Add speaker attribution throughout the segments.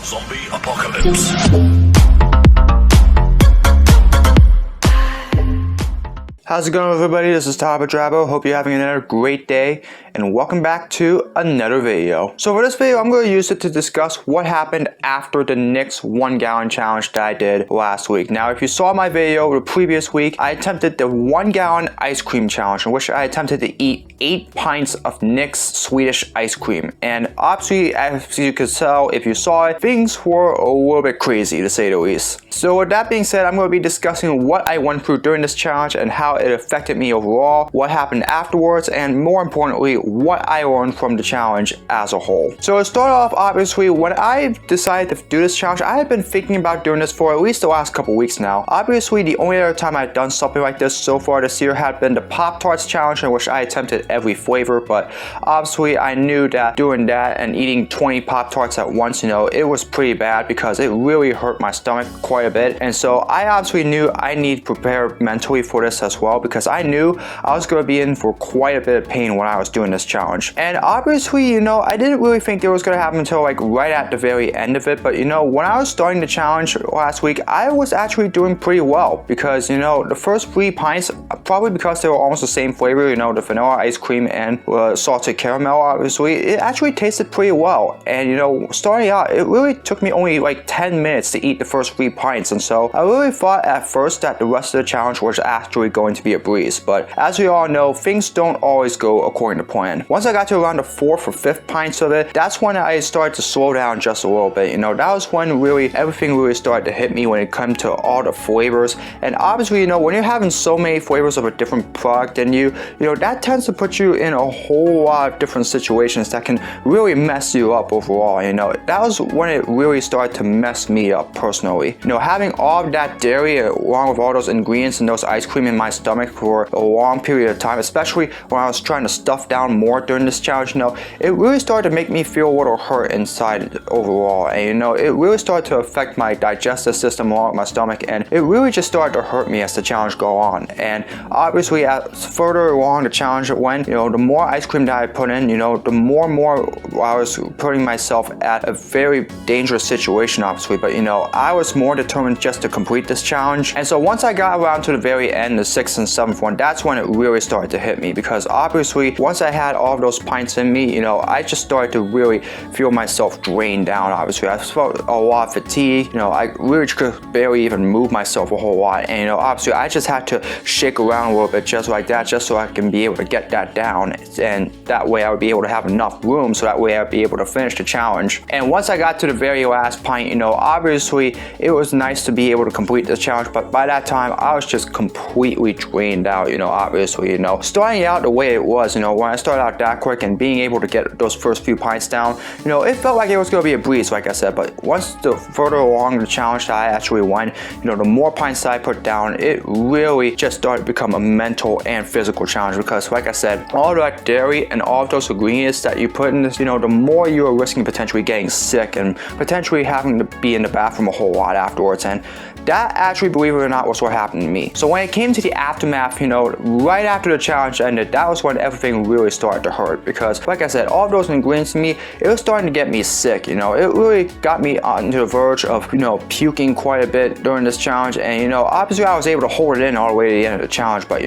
Speaker 1: Zombie apocalypse.
Speaker 2: How's it going, everybody? This is Taba Drabo. Hope you're having another great day, and welcome back to another video. So for this video, I'm going to use it to discuss what happened after the Knicks 1 gallon challenge that I did last week. Now, if you saw my video the previous week, I attempted the 1 gallon ice cream challenge, in which I attempted to eat 8 pints of Knicks Swedish ice cream. And obviously, as you could tell if you saw it, things were a little bit crazy, to say the least. So with that being said, I'm going to be discussing what I went through during this challenge and how it affected me overall, what happened afterwards, and more importantly, what I learned from the challenge as a whole. So to start off, obviously, when I decided to do this challenge, I had been thinking about doing this for at least the last couple weeks now. Obviously, the only other time I've done something like this so far this year had been the Pop-Tarts challenge, in which I attempted every flavor, but obviously I knew that doing that and eating 20 Pop-Tarts at once, it was pretty bad because it really hurt my stomach quite a bit. And so I obviously knew I need to prepare mentally for this as well, because I knew I was going to be in for quite a bit of pain when I was doing this challenge. And obviously, I didn't really think it was going to happen until like right at the very end of it. But when I was starting the challenge last week, I was actually doing pretty well because, the first 3 pints, probably because they were almost the same flavor, the vanilla ice cream and salted caramel, obviously, it actually tasted pretty well. And, starting out, it really took me only like 10 minutes to eat the first 3 pints. And so I really thought at first that the rest of the challenge was actually going to be a breeze, but as we all know, things don't always go according to plan. Once I got to around the 4th or 5th pints of it, that's when I started to slow down just a little bit. That was when really everything really started to hit me when it came to all the flavors. And obviously, when you're having so many flavors of a different product in you, that tends to put you in a whole lot of different situations that can really mess you up overall. That was when it really started to mess me up personally. Having all of that dairy along with all those ingredients and those ice cream in my stomach for a long period of time, especially when I was trying to stuff down more during this challenge, it really started to make me feel a little hurt inside overall. And it really started to affect my digestive system along with my stomach, and it really just started to hurt me as the challenge go on. And obviously, as further along the challenge it went, the more ice cream that I put in, the more and more I was putting myself at a very dangerous situation, obviously. But I was more determined just to complete this challenge. And so once I got around to the very end, the 6th and 7th one, that's when it really started to hit me, because obviously once I had all of those pints in me, I just started to really feel myself drain down. Obviously, I felt a lot of fatigue. I really could barely even move myself a whole lot. And obviously I just had to shake around a little bit just like that, just so I can be able to get that down, and that way I would be able to have enough room, so that way I'd be able to finish the challenge. And once I got to the very last pint, obviously it was nice to be able to complete the challenge, but by that time I was just completely drained out. Obviously, starting out the way it was, when I started out that quick and being able to get those first few pints down, it felt like it was going to be a breeze, like I said. But once the further along the challenge that I actually went, the more pints that I put down, it really just started to become a mental and physical challenge, because like I said, all that dairy and all of those ingredients that you put in this, the more you are risking potentially getting sick and potentially having to be in the bathroom a whole lot afterwards. And that actually, believe it or not, was what happened to me. So when it came to the aftermath, right after the challenge ended, that was when everything really started to hurt, because like I said, all of those ingredients in me, it was starting to get me sick. It really got me on the verge of, puking quite a bit during this challenge. And, obviously I was able to hold it in all the way to the end of the challenge, but,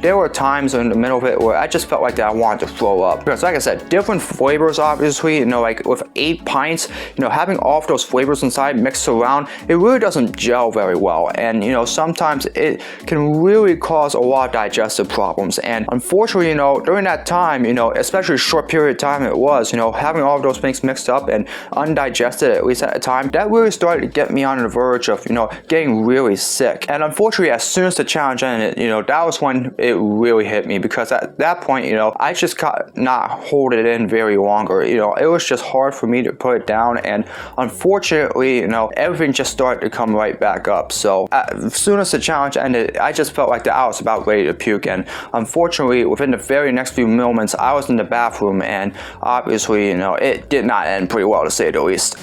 Speaker 2: there were times in the middle of it where I just felt like that I wanted to throw up. Because like I said, different flavors, obviously, like with 8 pints, having all of those flavors inside mixed around, it really doesn't gel very well. And, sometimes it can really cause a lot of digestive problems. And unfortunately, during that time, especially a short period of time it was, having all of those things mixed up and undigested, at least at the time, that really started to get me on the verge of, getting really sick. And unfortunately, as soon as the challenge ended, that was when it really hit me, because at that point, I just could not hold it in very longer. It was just hard for me to put it down. And unfortunately, everything just started to come right back up. So as soon as the challenge ended, I just felt like I was about ready to puke. And unfortunately, within the very next few moments, I was in the bathroom, and obviously, it did not end pretty well, to say the least.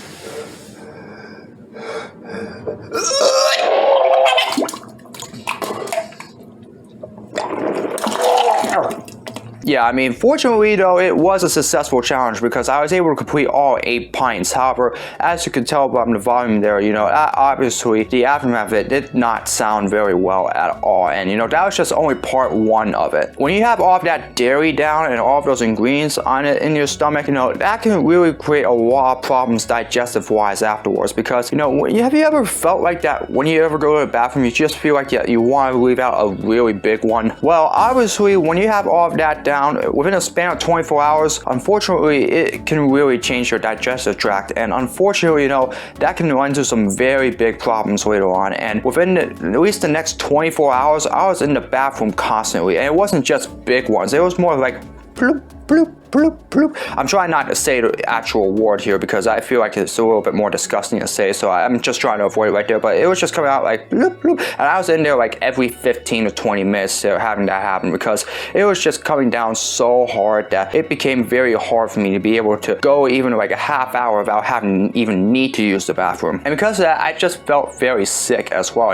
Speaker 2: yeah, I mean, fortunately though, it was a successful challenge because I was able to complete all 8 pints. However, as you can tell from the volume there, obviously the aftermath of it did not sound very well at all. And that was just only part 1 of it. When you have all of that dairy down and all of those ingredients on it in your stomach, that can really create a lot of problems digestive wise afterwards. Because have you ever felt like that when you ever go to the bathroom, you just feel like you want to leave out a really big one? Well, obviously when you have all of that down within a span of 24 hours, unfortunately it can really change your digestive tract, and unfortunately that can run into some very big problems later on. And within at least the next 24 hours, I was in the bathroom constantly, and it wasn't just big ones, it was more like bloop bloop bloop bloop. I'm trying not to say the actual word here because I feel like it's a little bit more disgusting to say, so I'm just trying to avoid it right there, but it was just coming out like bloop bloop, and I was in there like every 15 to 20 minutes having that happen because it was just coming down so hard that it became very hard for me to be able to go even like a half hour without having even need to use the bathroom. And because of that, I just felt very sick as well.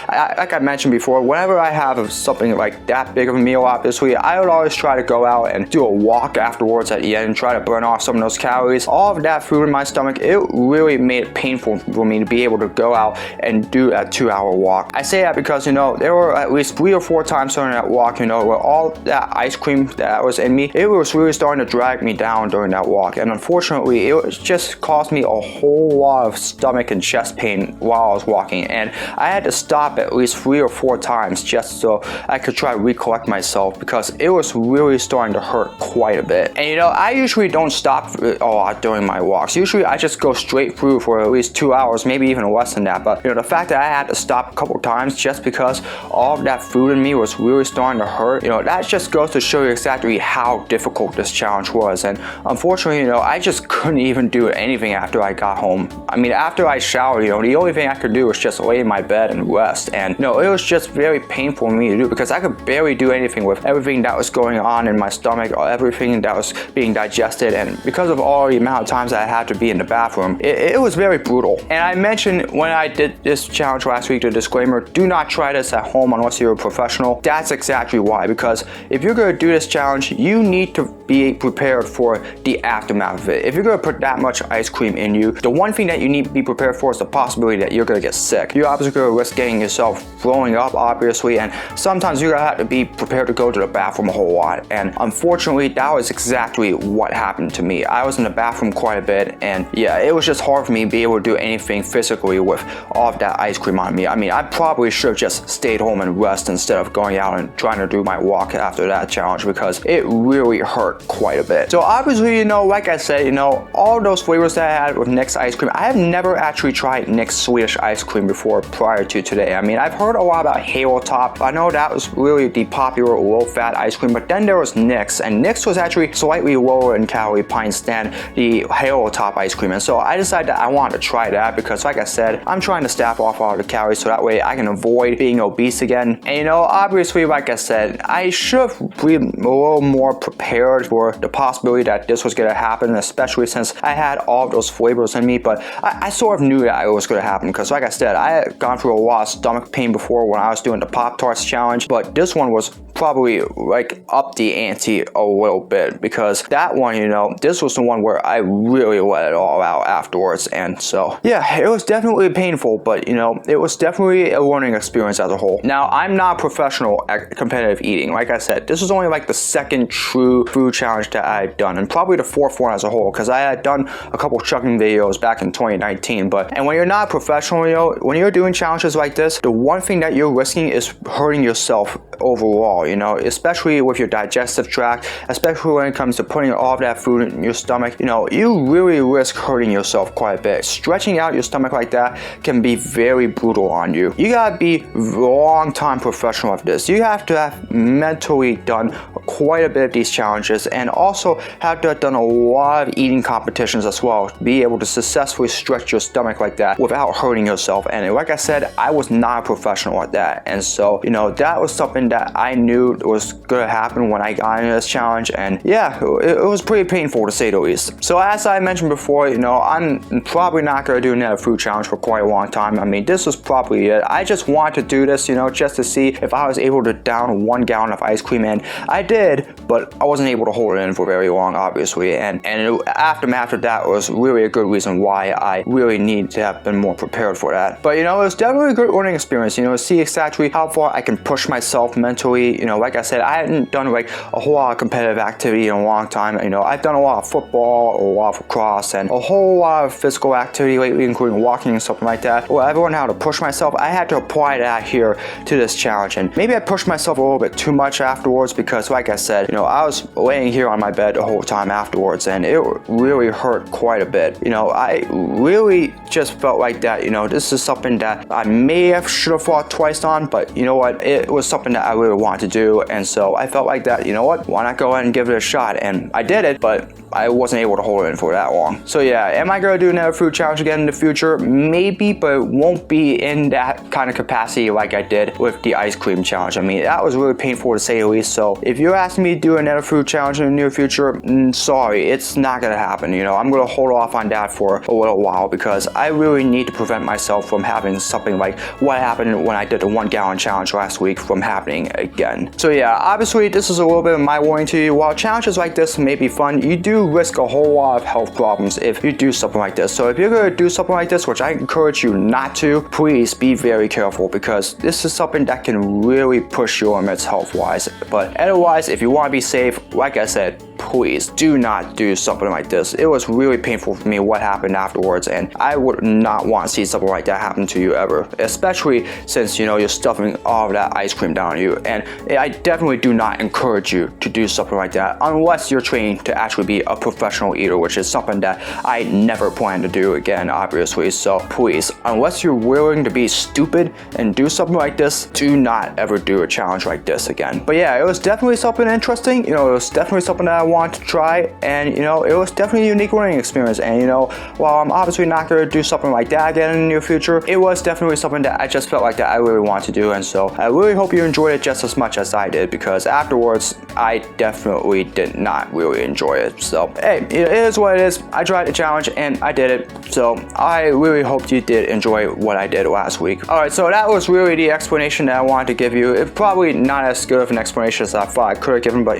Speaker 2: Like I mentioned before, whenever I have something like that big of a meal, obviously I would always try to go out and do a walk afterwards at the end and try to burn off some of those calories. All of that food in my stomach, it really made it painful for me to be able to go out and do a 2-hour walk. I say that because there were at least 3 or 4 times during that walk where all that ice cream that was in me, it was really starting to drag me down during that walk, and unfortunately it just caused me a whole lot of stomach and chest pain while I was walking, and I had to stop at least 3 or 4 times just so I could try to recollect myself because it was really starting to hurt quite a bit. And I usually don't stop a lot during my walks. Usually I just go straight through for at least 2 hours, maybe even less than that. But the fact that I had to stop a couple times just because all of that food in me was really starting to hurt, that just goes to show you exactly how difficult this challenge was. And unfortunately, I just couldn't even do anything after I got home. I mean, after I showered, the only thing I could do was just lay in my bed and rest. And it was just very painful for me to do because I could barely do anything with everything that was going on in my stomach or everything that was being digested, and because of all the amount of times I had to be in the bathroom, it was very brutal. And I mentioned when I did this challenge last week, the disclaimer, do not try this at home unless you're a professional. That's exactly why, because if you're going to do this challenge, you need to be prepared for the aftermath of it. If you're going to put that much ice cream in you, the one thing that you need to be prepared for is the possibility that you're going to get sick. You're obviously going to risk getting yourself throwing up, obviously, and sometimes you're going to have to be prepared to go to the bathroom a whole lot. And unfortunately, that was exactly what happened to me. I was in the bathroom quite a bit, and yeah, it was just hard for me to be able to do anything physically with all of that ice cream on me. I mean, I probably should have just stayed home and rest instead of going out and trying to do my walk after that challenge because it really hurt quite a bit. So obviously, like I said, all those flavors that I had with Nick's ice cream, I have never actually tried Nick's Swedish ice cream before prior to today. I mean, I've heard a lot about Halo Top. I know that was really the popular low-fat ice cream, but then there was Nick's, and Nick's was actually slightly lower in calorie pints than the Halo Top ice cream. And so I decided that I wanted to try that because, like I said, I'm trying to staff off all the calories so that way I can avoid being obese again. And obviously, like I said, I should have been a little more prepared for the possibility that this was going to happen, especially since I had all of those flavors in me. But I sort of knew that it was going to happen because, like I said, I had gone through a lot of stomach pain before when I was doing the Pop-Tarts challenge, but this one was probably like up the ante a little bit because that one, this was the one where I really let it all out afterwards. And so yeah, it was definitely painful, but it was definitely a learning experience as a whole. Now, I'm not professional at competitive eating. Like I said, this was only like the second true food challenge that I had done, and probably the 4th one as a whole, because I had done a couple chugging videos back in 2019. And when you're not professional, when you're doing challenges like this, the one thing that you're risking is hurting yourself overall, especially with your digestive tract, especially when it comes to putting all of that food in your stomach. You really risk hurting yourself quite a bit. Stretching out your stomach like that can be very brutal on you. You gotta be long time professional at this. You have to have mentally done quite a bit of these challenges challenges, and also have to have done a lot of eating competitions as well to be able to successfully stretch your stomach like that without hurting yourself. And like I said, I was not a professional at that, and so that was something that I knew was gonna happen when I got into this challenge. And yeah, it was pretty painful to say the least. So as I mentioned before, I'm probably not gonna do another food challenge for quite a long time. I mean, this was probably it. I just wanted to do this, just to see if I was able to down 1 gallon of ice cream, and I did, but I wasn't able to hold it in for very long, obviously. And aftermath of that was really a good reason why I really need to have been more prepared for that. But it was definitely a good learning experience, to see exactly how far I can push myself mentally. Like I said, I hadn't done like a whole lot of competitive activity in a long time. I've done a lot of football, a lot of lacrosse, and a whole lot of physical activity lately, including walking and something like that. Well, I've learned how to push myself. I had to apply that here to this challenge, and maybe I pushed myself a little bit too much afterwards, because like I said, I was laying here on my bed the whole time afterwards, and it really hurt quite a bit. I really just felt like that, this is something that I should have fought twice on, but you know what, it was something that I really wanted to do, and so I felt like that, why not go ahead and give it a shot? And I did it, but I wasn't able to hold it in for that long. So yeah, am I gonna do another food challenge again in the future? Maybe, but it won't be in that kind of capacity like I did with the ice cream challenge. I mean, that was really painful to say the least. So if you're asking me to do another food challenge in the near future, sorry, it's not gonna happen. I'm gonna hold off on that for a little while, because I really need to prevent myself from having something like what happened when I did the 1 gallon challenge last week from happening again. So yeah, obviously this is a little bit of my warning to you. While challenges like this may be fun, you do risk a whole lot of health problems if you do something like this. So if you're gonna do something like this, which I encourage you not to, please be very careful, because this is something that can really push your limits health-wise. But otherwise, if you want to be safe, like I said, please do not do something like this. It was really painful for me what happened afterwards, and I would not want to see something like that happen to you ever, especially since you're stuffing all of that ice cream down you. And I definitely do not encourage you to do something like that unless you're trained to actually be a professional eater, which is something that I never plan to do again, obviously. So please, unless you're willing to be stupid and do something like this, do not ever do a challenge like this again. But yeah, it was definitely something interesting. It was definitely something that I wanted to try, and it was definitely a unique learning experience. And while I'm obviously not going to do something like that again in the near future, it was definitely something that I just felt like that I really wanted to do. And so I really hope you enjoyed it just as much as I did, because afterwards I definitely did not really enjoy it. So hey, it is what it is. I tried the challenge and I did it, so I really hope you did enjoy what I did last week. Alright, so that was really the explanation that I wanted to give you. It's probably not as good of an explanation as I thought I could have given, but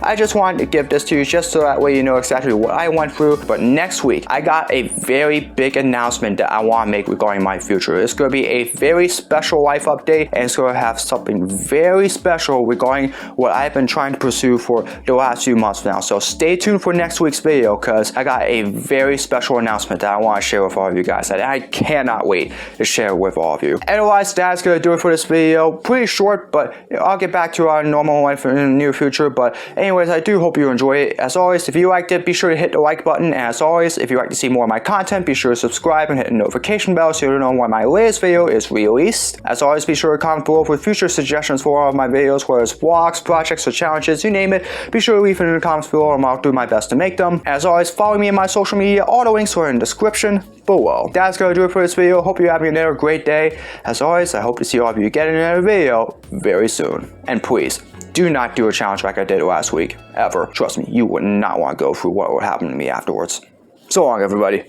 Speaker 2: I just wanted to give this to you just so that way you know exactly what I went through. But next week, I got a very big announcement that I want to make regarding my future. It's going to be a very special life update, and it's going to have something very special regarding what I've been trying to pursue for the last few months now. So stay tuned for next week's video, because I got a very special announcement that I want to share with all of you guys, and I cannot wait to share with all of you. Otherwise, that's going to do it for this video. Pretty short, but I'll get back to our normal life in the near future. But anyways, I do hope you enjoy it. As always, if you liked it, be sure to hit the like button. And as always, if you'd like to see more of my content, be sure to subscribe and hit the notification bell so you know when my latest video is released. As always, be sure to comment below with future suggestions for all of my videos, whether it's vlogs, projects, or challenges, you name it. Be sure to leave it in the comments below, and I'll do my best to make them. As always, follow me in my social media. All the links are in the description below. That's going to do it for this video. Hope you're having another great day. As always, I hope to see all of you again in another video very soon. And please, do not do a challenge like I did last week, ever. Trust me, you would not want to go through what would happen to me afterwards. So long, everybody.